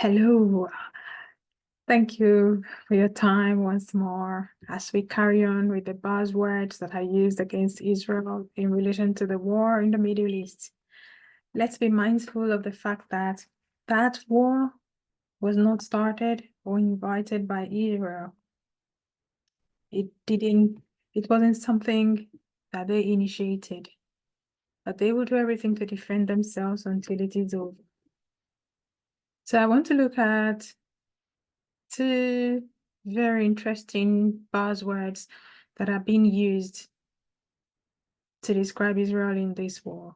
Hello. Thank you for your time once more as we carry on with the buzzwords that are used against Israel in relation to the war in the Middle East. Let's be mindful of the fact that that war was not started or invited by Israel. It wasn't something that they initiated, but they will do everything to defend themselves until it is over. So I want to look at two very interesting buzzwords that are being used to describe Israel in this war.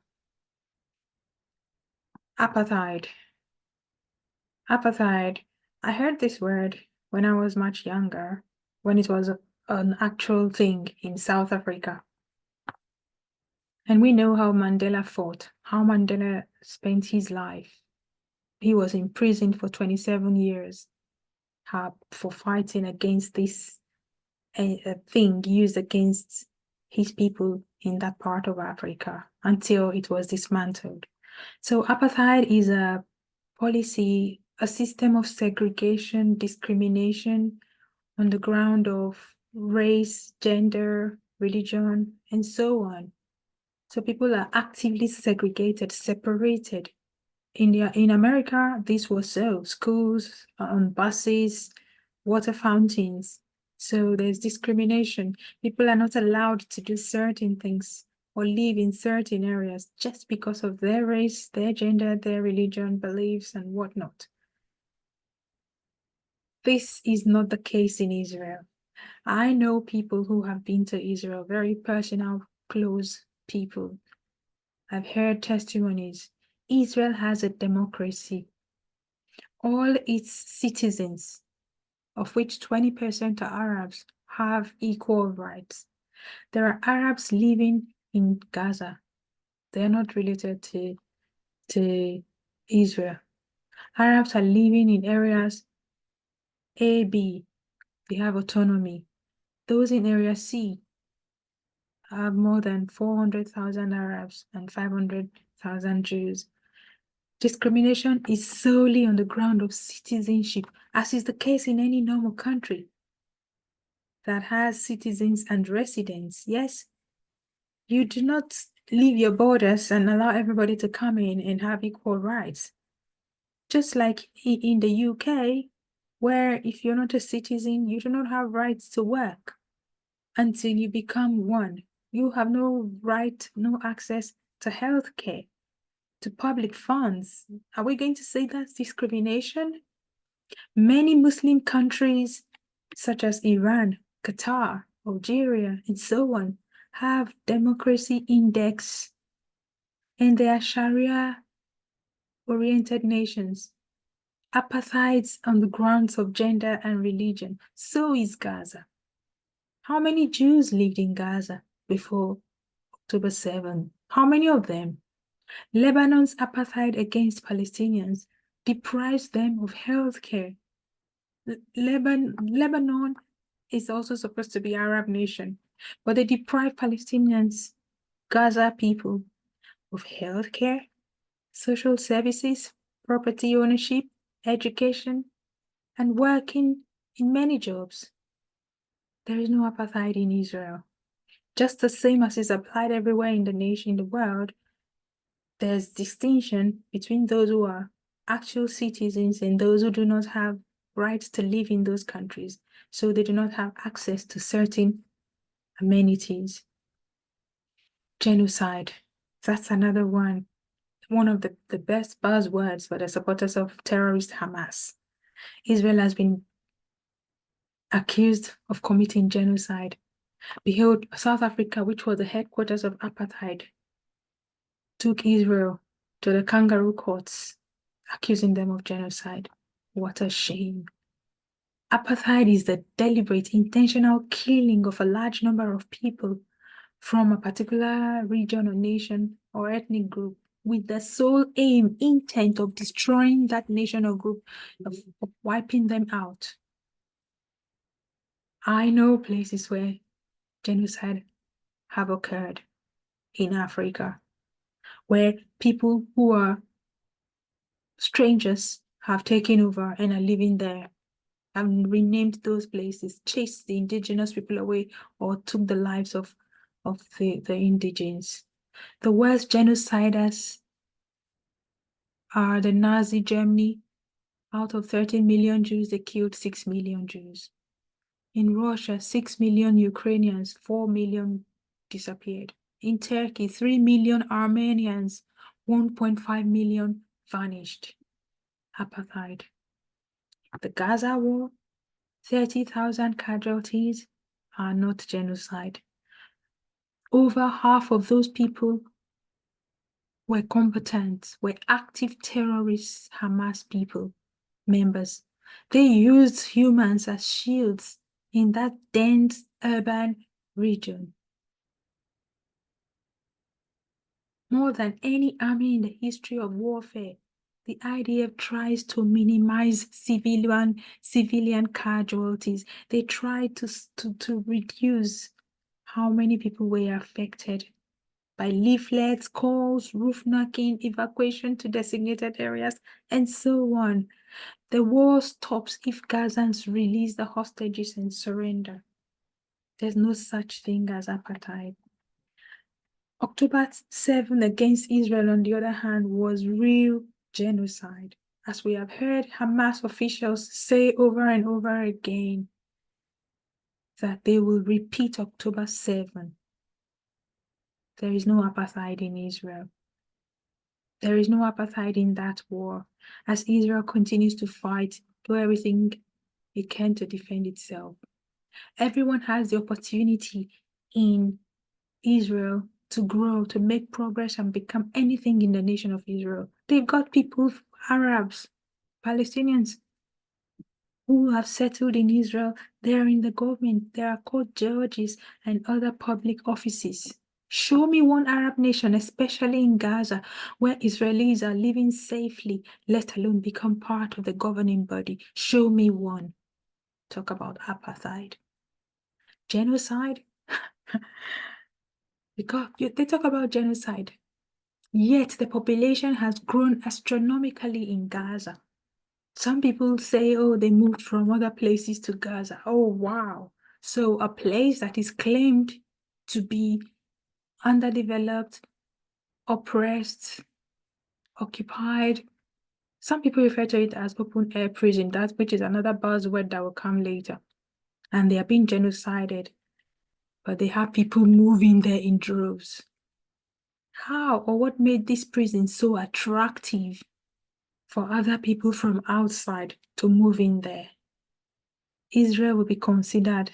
Apartheid. Apartheid. I heard this word when I was much younger, when it was an actual thing in South Africa. And we know how Mandela fought, how Mandela spent his life. He was imprisoned for 27 years for fighting against this thing used against his people in that part of Africa until it was dismantled. So apartheid is a policy, a system of segregation, discrimination on the ground of race, gender, religion, and so on. So people are actively segregated, separated. In America, this was so. Schools, on buses, water fountains. So there's discrimination. People are not allowed to do certain things or live in certain areas just because of their race, their gender, their religion, beliefs, and whatnot. This is not the case in Israel. I know people who have been to Israel, very personal, close people. I've heard testimonies. Israel has a democracy. All its citizens, of which 20% are Arabs, have equal rights. There are Arabs living in Gaza. They are not related to Israel. Arabs are living in areas A, B. They have autonomy. Those in area C have more than 400,000 Arabs and 500,000 Jews. Discrimination is solely on the ground of citizenship, as is the case in any normal country that has citizens and residents. Yes, you do not leave your borders and allow everybody to come in and have equal rights. Just like in the UK, where if you're not a citizen, you do not have rights to work until you become one. You have no right, no access to healthcare, to public funds. Are we going to say that's discrimination? Many Muslim countries, such as Iran, Qatar, Algeria, and so on, have democracy index, and they are Sharia-oriented nations. Apartheids on the grounds of gender and religion. So is Gaza. How many Jews lived in Gaza before October 7? How many of them? Lebanon's apartheid against Palestinians deprives them of health care. Lebanon is also supposed to be an Arab nation, but they deprive Palestinians, Gaza people, of health care, social services, property ownership, education, and working in many jobs. There is no apartheid in Israel. Just the same as is applied everywhere in the nation, in the world, there's distinction between those who are actual citizens and those who do not have rights to live in those countries. So they do not have access to certain amenities. Genocide. That's another one. One of the best buzzwords for the supporters of terrorist Hamas. Israel has been accused of committing genocide. Behold, South Africa, which was the headquarters of apartheid, took Israel to the kangaroo courts, accusing them of genocide. What a shame. Apartheid is the deliberate, intentional killing of a large number of people from a particular region or nation or ethnic group with the sole aim, intent of destroying that nation or group, of wiping them out. I know places where genocide have occurred in Africa, where people who are strangers have taken over and are living there, and renamed those places, chased the indigenous people away, or took the lives of the indigenes. The worst genociders are the Nazi Germany. Out of 13 million Jews, they killed 6 million Jews. In Russia, 6 million Ukrainians, 4 million disappeared. In Turkey, 3 million Armenians, 1.5 million vanished. Apartheid. The Gaza war, 30,000 casualties are not genocide. Over half of those people were combatant, were active terrorists, Hamas people, members. They used humans as shields in that dense urban region. More than any army in the history of warfare, the IDF tries to minimize civilian casualties. They try to reduce how many people were affected by leaflets, calls, roof knocking, evacuation to designated areas, and so on. The war stops if Gazans release the hostages and surrender. There's no such thing as apartheid. October 7 against Israel, on the other hand, was real genocide. As we have heard Hamas officials say over and over again, that they will repeat October 7. There is no apartheid in Israel. There is no apartheid in that war, as Israel continues to fight, do everything it can to defend itself. Everyone has the opportunity in Israel to grow, to make progress and become anything in the nation of Israel. They've got people, Arabs, Palestinians, who have settled in Israel. They're in the government. There are court judges and other public offices. Show me one Arab nation, especially in Gaza, where Israelis are living safely, let alone become part of the governing body. Show me one. Talk about apartheid. Genocide? Because they talk about genocide. Yet the population has grown astronomically in Gaza. Some people say, oh, they moved from other places to Gaza. Oh, wow. So a place that is claimed to be underdeveloped, oppressed, occupied. Some people refer to it as open air prison, which is another buzzword that will come later. And they are being genocided, but they have people moving there in droves. How or what made this prison so attractive for other people from outside to move in there? Israel will be considered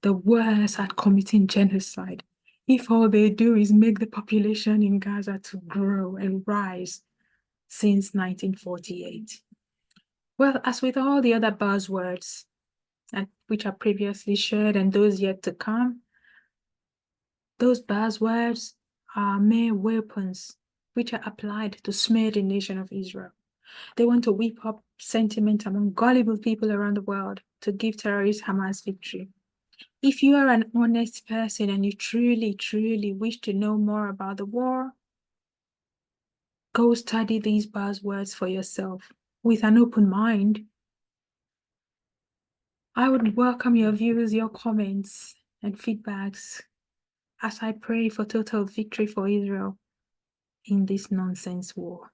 the worst at committing genocide if all they do is make the population in Gaza to grow and rise since 1948. Well, as with all the other buzzwords, which are previously shared and those yet to come, those buzzwords are mere weapons which are applied to smear the nation of Israel. They want to whip up sentiment among gullible people around the world to give terrorist Hamas victory. If you are an honest person and you truly, truly wish to know more about the war, go study these buzzwords for yourself with an open mind. I would welcome your views, your comments, and feedbacks as I pray for total victory for Israel in this nonsense war.